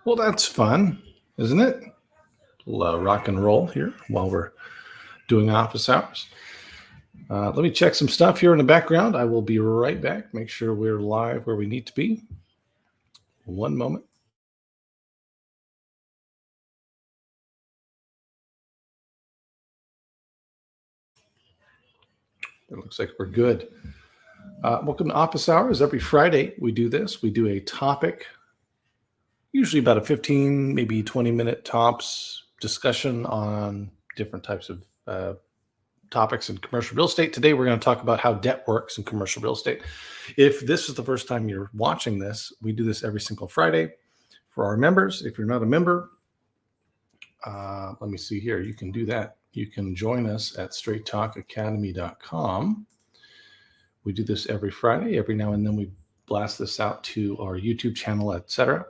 Well, that's fun, isn't it? A little rock and roll here while we're doing office hours. Let me check some stuff here in the background. I will be right back. Make sure we're live where we need to be. One moment. It looks like we're good. Welcome to Office Hours. Every Friday we do this. We do a topic, usually about a 15, maybe 20-minute tops discussion on different types of topics in commercial real estate. Today, we're going to talk about how debt works in commercial real estate. If this is the first time you're watching this, we do this every single Friday for our members. If you're not a member, let me see here. You can do that. You can join us at straighttalkacademy.com. We do this every Friday. Every now and then we blast this out to our YouTube channel, etc.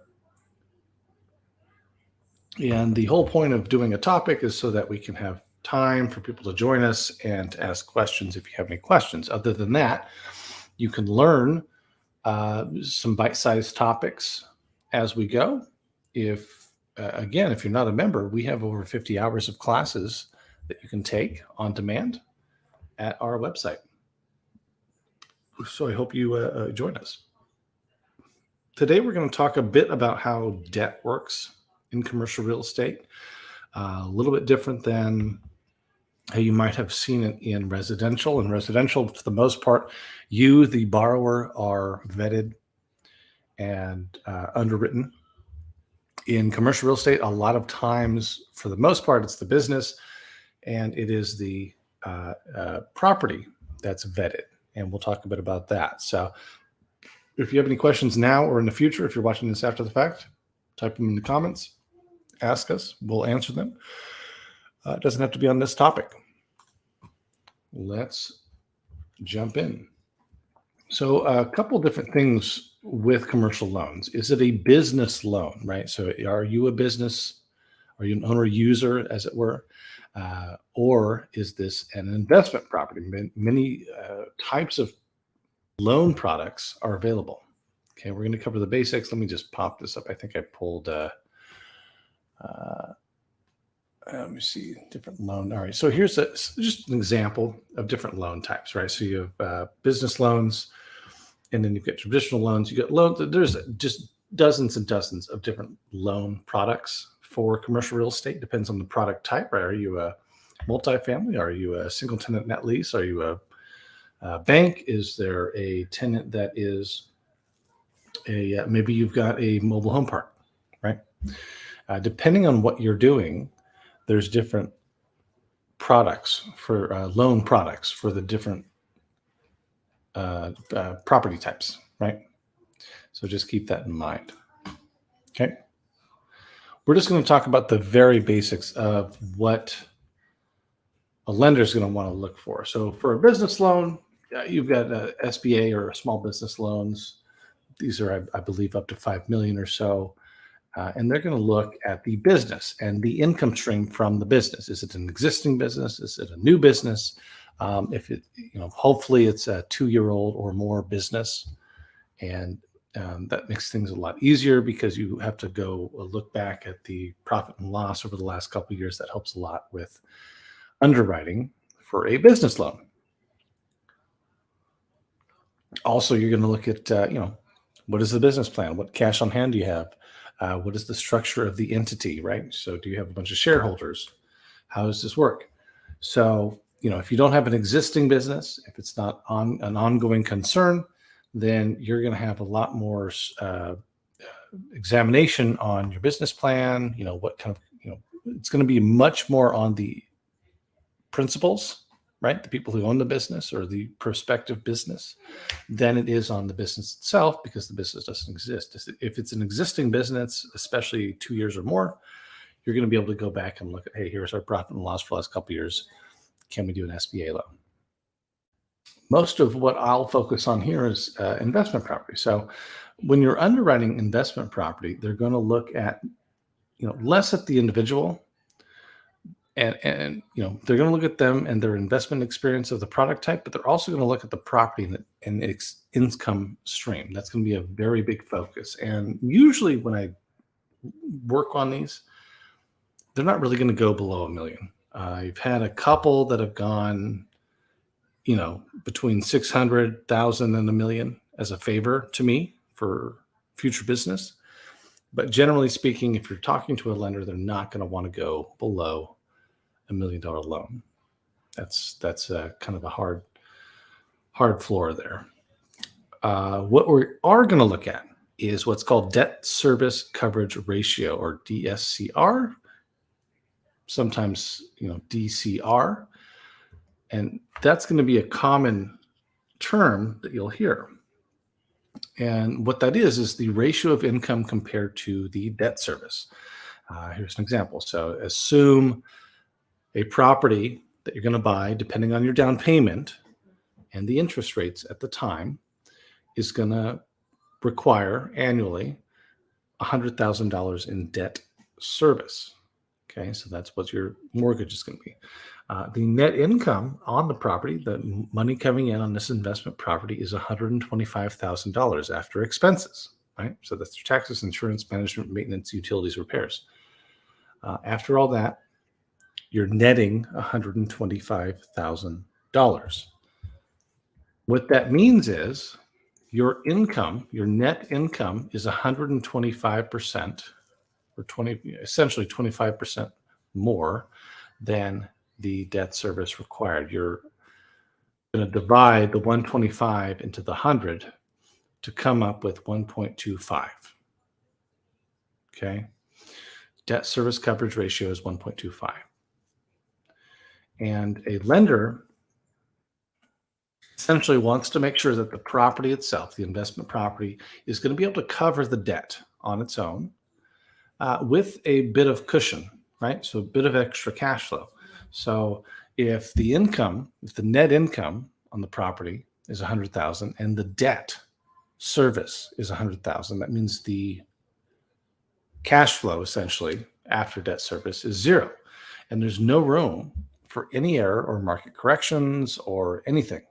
And the whole point of doing a topic is so that we can have time for people to join us and to ask questions if you have any questions. Other than that, you can learn some bite-sized topics as we go. If you're not a member, we have over 50 hours of classes that you can take on demand at our website. So I hope you join us. Today, we're going to talk a bit about how debt works in commercial real estate. A little bit different than how you might have seen it in residential. In residential, for the most part, you, the borrower, are vetted and underwritten. In commercial real estate, a lot of times, for the most part, it's the business and it is the property that's vetted. And we'll talk a bit about that. So if you have any questions now or in the future, if you're watching this after the fact, type them in the comments, ask us, we'll answer them. It doesn't have to be on this topic. Let's jump in. So a couple different things with commercial loans. Is it a business loan, right? So are you a business? Are you an owner user, as it were? Or is this an investment property? Many types of loan products are available. Okay, we're going to cover the basics. Let me just pop this up. I think I pulled, let me see, different loan. All right, so here's just an example of different loan types, right? So you have business loans, and then you've got traditional loans. You got loans. There's just dozens and dozens of different loan products for commercial real estate. Depends on the product type, right? Are you a multifamily? Are you a single tenant net lease? Are you a bank? Is there a tenant that is maybe you've got a mobile home park, right? Depending on what you're doing, there's different products for loan products for the different property types, right? So just keep that in mind. Okay. We're just going to talk about the very basics of what a lender is going to want to look for. So for a business loan, you've got SBA or small business loans. These are, I believe, up to $5 million or so. And they're going to look at the business and the income stream from the business. Is it an existing business? Is it a new business? If it, hopefully it's a 2-year-old or more business. And that makes things a lot easier because you have to go look back at the profit and loss over the last couple of years. That helps a lot with underwriting for a business loan. Also, you're going to look at, what is the business plan? What cash on hand do you have? What is the structure of the entity, right? So do you have a bunch of shareholders? How does this work? So, if you don't have an existing business, if it's not an ongoing concern, then you're going to have a lot more examination on your business plan. What kind of, it's going to be much more on the principals, right? The people who own the business or the prospective business than it is on the business itself, because the business doesn't exist. If it's an existing business, especially 2 years or more, you're going to be able to go back and look at, hey, here's our profit and loss for the last couple of years. Can we do an SBA loan? Most of what I'll focus on here is investment property. So when you're underwriting investment property, they're going to look at, less at the individual. And they're going to look at them and their investment experience of the product type, but they're also going to look at the property and its income stream. That's going to be a very big focus. And usually when I work on these, they're not really going to go below $1 million. I've had a couple that have gone, between 600,000 and $1 million as a favor to me for future business. But generally speaking, if you're talking to a lender, they're not going to want to go below $1 million loan. That's kind of a hard floor there. What we are going to look at is what's called debt service coverage ratio, or DSCR, sometimes DCR, and that's going to be a common term that you'll hear. And what that is the ratio of income compared to the debt service. Here's an example. So assume a property that you're going to buy, depending on your down payment and the interest rates at the time, is going to require annually $100,000 in debt service. Okay, so that's what your mortgage is going to be. The net income on the property, the money coming in on this investment property, is $125,000 after expenses, right? So that's your taxes, insurance, management, maintenance, utilities, repairs. After all that, you're netting $125,000. What that means is your income, your net income, is 125%, or essentially 25% more than the debt service required. You're going to divide the 125 into the 100 to come up with 1.25. Okay. Debt service coverage ratio is 1.25. And a lender essentially wants to make sure that the property itself, the investment property, is going to be able to cover the debt on its own with a bit of cushion, right? So a bit of extra cash flow. So if the net income on the property is 100,000 and the debt service is 100,000, that means the cash flow essentially after debt service is zero. And there's no room for any error or market corrections or anything.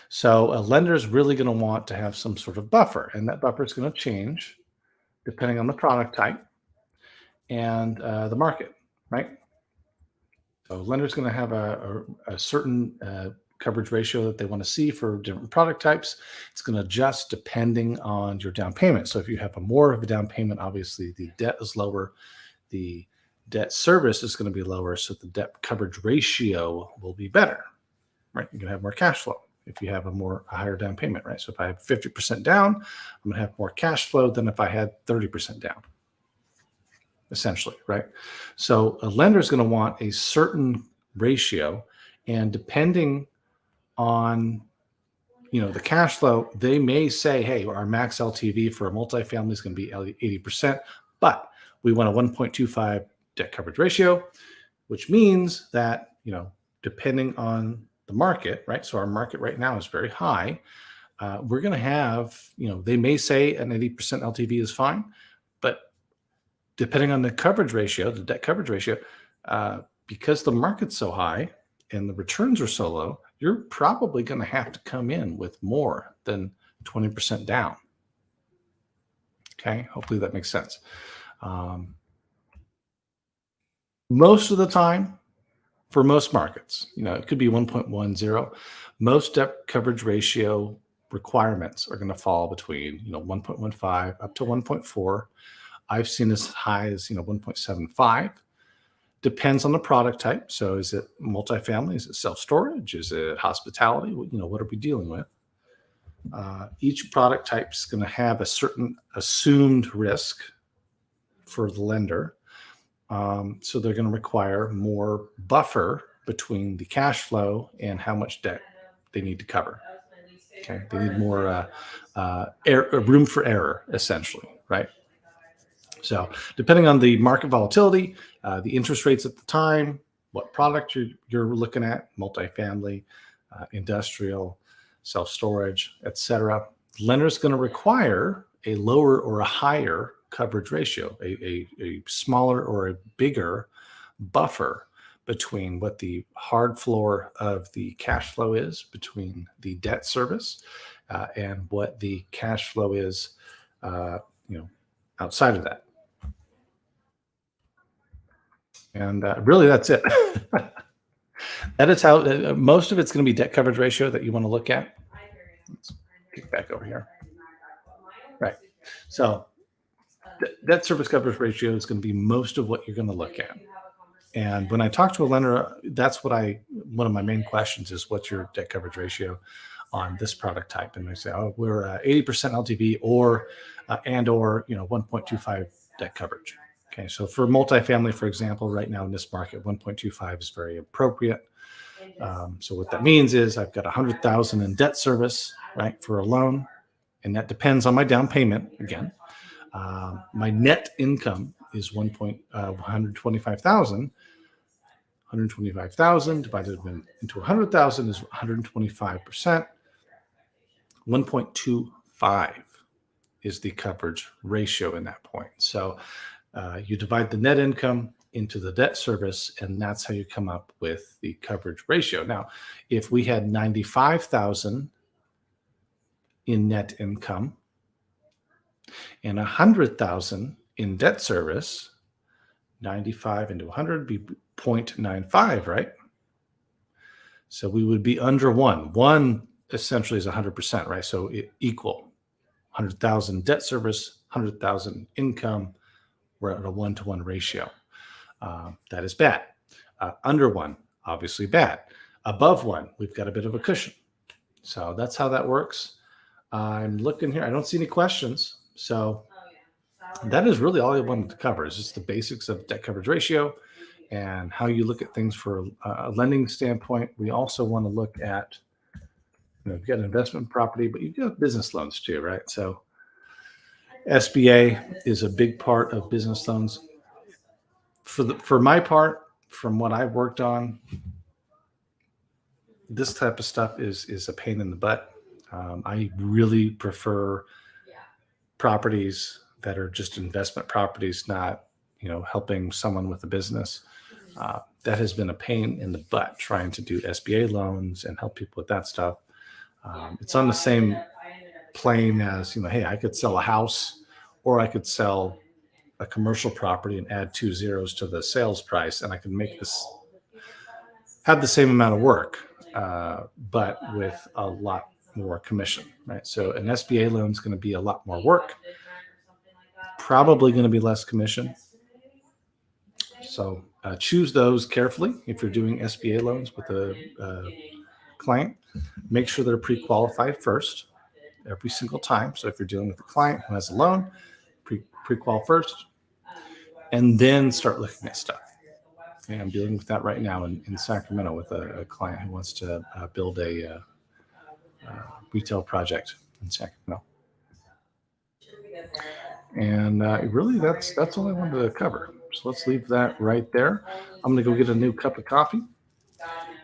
So a lender is really going to want to have some sort of buffer, and that buffer is going to change depending on the product type and the market, right? So lender's going to have a certain coverage ratio that they want to see for different product types. It's going to adjust depending on your down payment. So if you have more of a down payment, obviously the debt is lower, the debt service is going to be lower, so the debt coverage ratio will be better, right? You're going to have more cash flow if you have a higher down payment, right? So if I have 50% down, I'm going to have more cash flow than if I had 30% down, essentially, right? So a lender is going to want a certain ratio, and depending on the cash flow, they may say, hey, our max LTV for a multifamily is going to be 80%, but we want a 1.25 debt coverage ratio, which means that, depending on the market, right? So our market right now is very high. We're going to have, they may say an 80% LTV is fine, but depending on the coverage ratio, the debt coverage ratio, because the market's so high and the returns are so low, you're probably going to have to come in with more than 20% down. Okay, hopefully that makes sense. Most of the time, for most markets, it could be 1.10. Most debt coverage ratio requirements are going to fall between 1.15 up to 1.4. I've seen as high as 1.75. Depends on the product type. So is it multifamily? Is it self-storage? Is it hospitality? What are we dealing with? Each product type is going to have a certain assumed risk for the lender. So they're going to require more buffer between the cash flow and how much debt they need to cover. Okay, they need more room for error, essentially, right? So depending on the market volatility, the interest rates at the time, what product you're looking at, multifamily, industrial, self-storage, etc., lender's going to require a lower or a higher coverage ratio, a smaller or a bigger buffer between what the hard floor of the cash flow is, between the debt service, and what the cash flow is, outside of that. And really, that's it. That is how most of it's going to be debt coverage ratio that you want to look at. Let's kick back over here. Right. So debt service coverage ratio is going to be most of what you're going to look at. And when I talk to a lender, that's what one of my main questions is, what's your debt coverage ratio on this product type? And they say, oh, we're 80% LTV or 1.25 debt coverage. Okay, so for multifamily, for example, right now in this market, 1.25 is very appropriate. So what that means is I've got 100,000 in debt service, right, for a loan, and that depends on my down payment again. My net income is 125,000. 125,000 divided into 100,000 is 125%. 1.25 is the coverage ratio in that point. So you divide the net income into the debt service, and that's how you come up with the coverage ratio. Now, if we had 95,000 in net income and 100,000 in debt service, 95 into 100 would be 0.95, right? So we would be under 1. 1 essentially is 100%, right? So equal 100,000 debt service, 100,000 income. We're at a 1-to-1 ratio. That is bad. Under 1, obviously bad. Above 1, we've got a bit of a cushion. So that's how that works. I'm looking here. I don't see any questions. So that is really all I wanted to cover, is just the basics of debt coverage ratio and how you look at things for a lending standpoint. We also want to look at, you've got an investment property, but you've got business loans too, right? So SBA is a big part of business loans. For my part, from what I've worked on, this type of stuff is a pain in the butt. I really prefer properties that are just investment properties, not helping someone with a business. That has been a pain in the butt trying to do SBA loans and help people with that stuff. It's on the same plane as, hey, I could sell a house, or I could sell a commercial property and add 2 zeros to the sales price, and I can have the same amount of work, but with a lot more commission, right? So an SBA loan is going to be a lot more work, probably going to be less commission. So choose those carefully. If you're doing SBA loans with a client, make sure they're pre-qualified first every single time. So if you're dealing with a client who has a loan, pre-qual first, and then start looking at stuff. And I'm dealing with that right now in Sacramento with a client who wants to build a retail project in Sacramento. And really, that's all I wanted to cover. So let's leave that right there. I'm going to go get a new cup of coffee.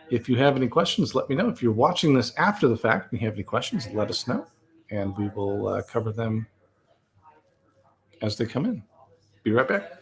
If you have any questions, let me know. If you're watching this after the fact and you have any questions, let us know, and we will cover them as they come in. Be right back.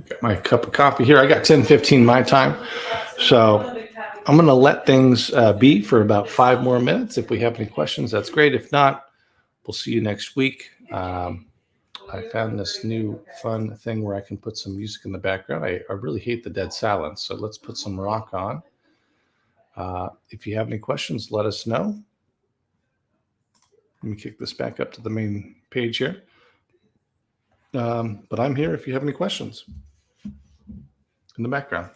Got my cup of coffee here. I got 10:15 my time. So I'm going to let things be for about 5 more minutes. If we have any questions, that's great. If not, we'll see you next week. I found this new fun thing where I can put some music in the background. I really hate the dead silence, so let's put some rock on. If you have any questions, let us know. Let me kick this back up to the main page here. But I'm here if you have any questions in the background.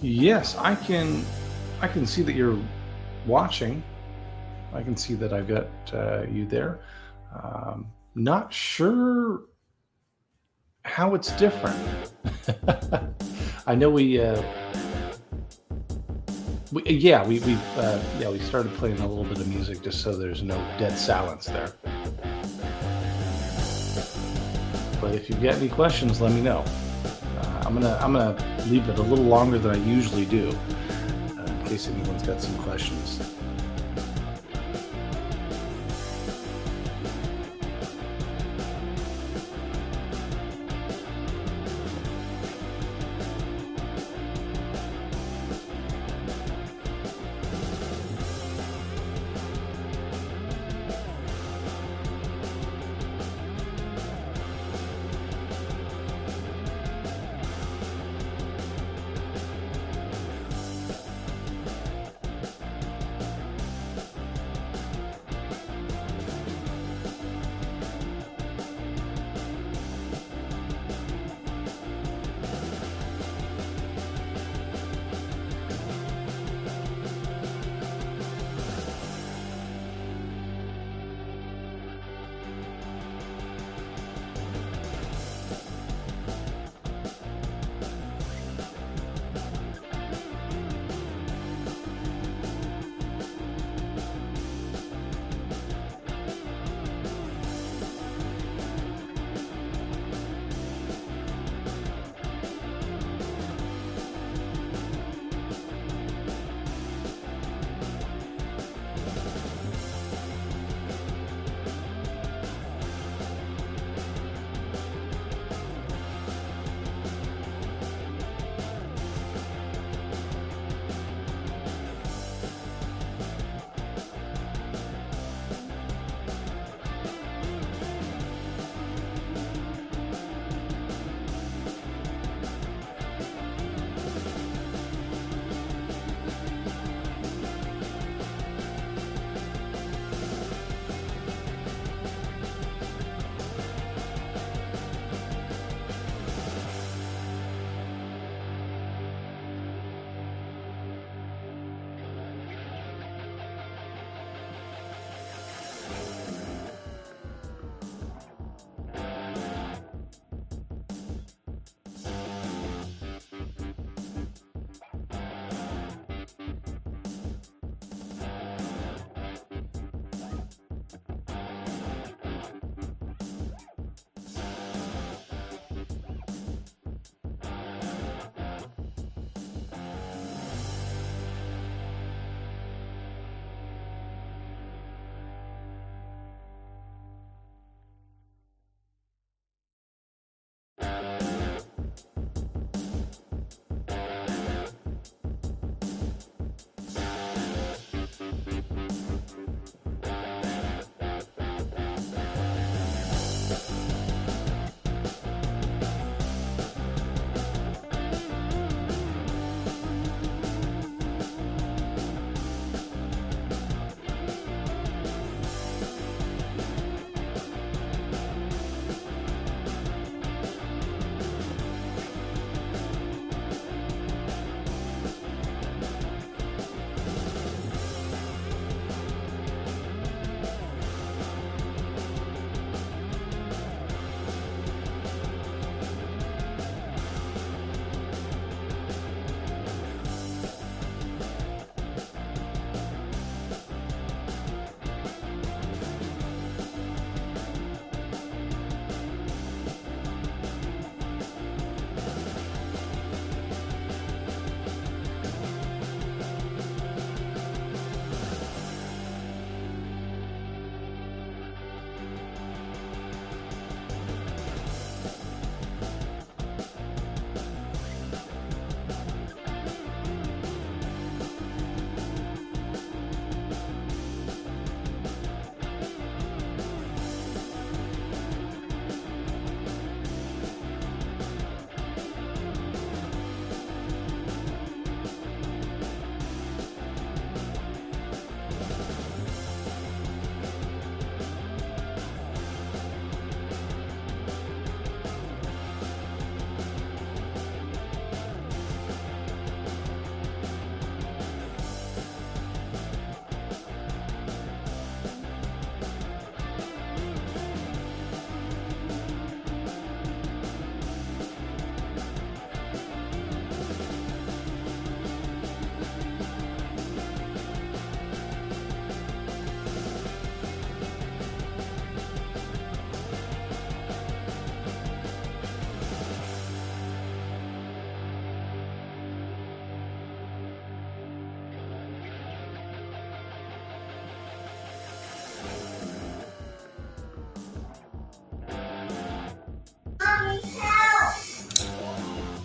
Yes, I can. I can see that you're watching. I can see that I've got you there. Not sure how it's different. I know we started playing a little bit of music just so there's no dead silence there. But if you've got any questions, let me know. I'm gonna leave it a little longer than I usually do, in case anyone's got some questions.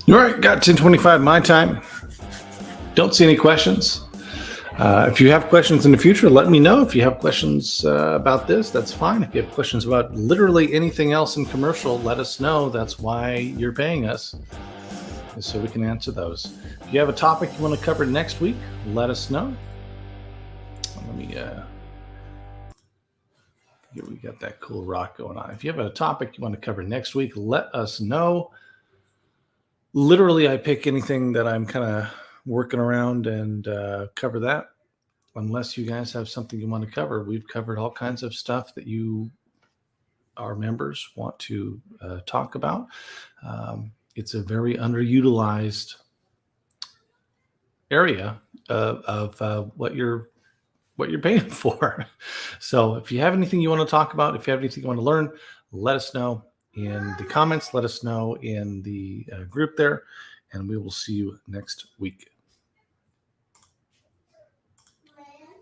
All right, got 10:25 my time. Don't see any questions. If you have questions in the future, let me know. If you have questions about this, that's fine. If you have questions about literally anything else in commercial, let us know. That's why you're paying us, so we can answer those. If you have a topic you want to cover next week, let us know. Let me we got that cool rock going on. If you have a topic you want to cover next week, let us know. Literally, I pick anything that I'm kind of working around and cover that. Unless you guys have something you want to cover, we've covered all kinds of stuff that you, our members, want to talk about. It's a very underutilized area of what you're paying for. So if you have anything you want to talk about, if you have anything you want to learn, let us know in the comments. Let us know in the group there, and we will see you next week.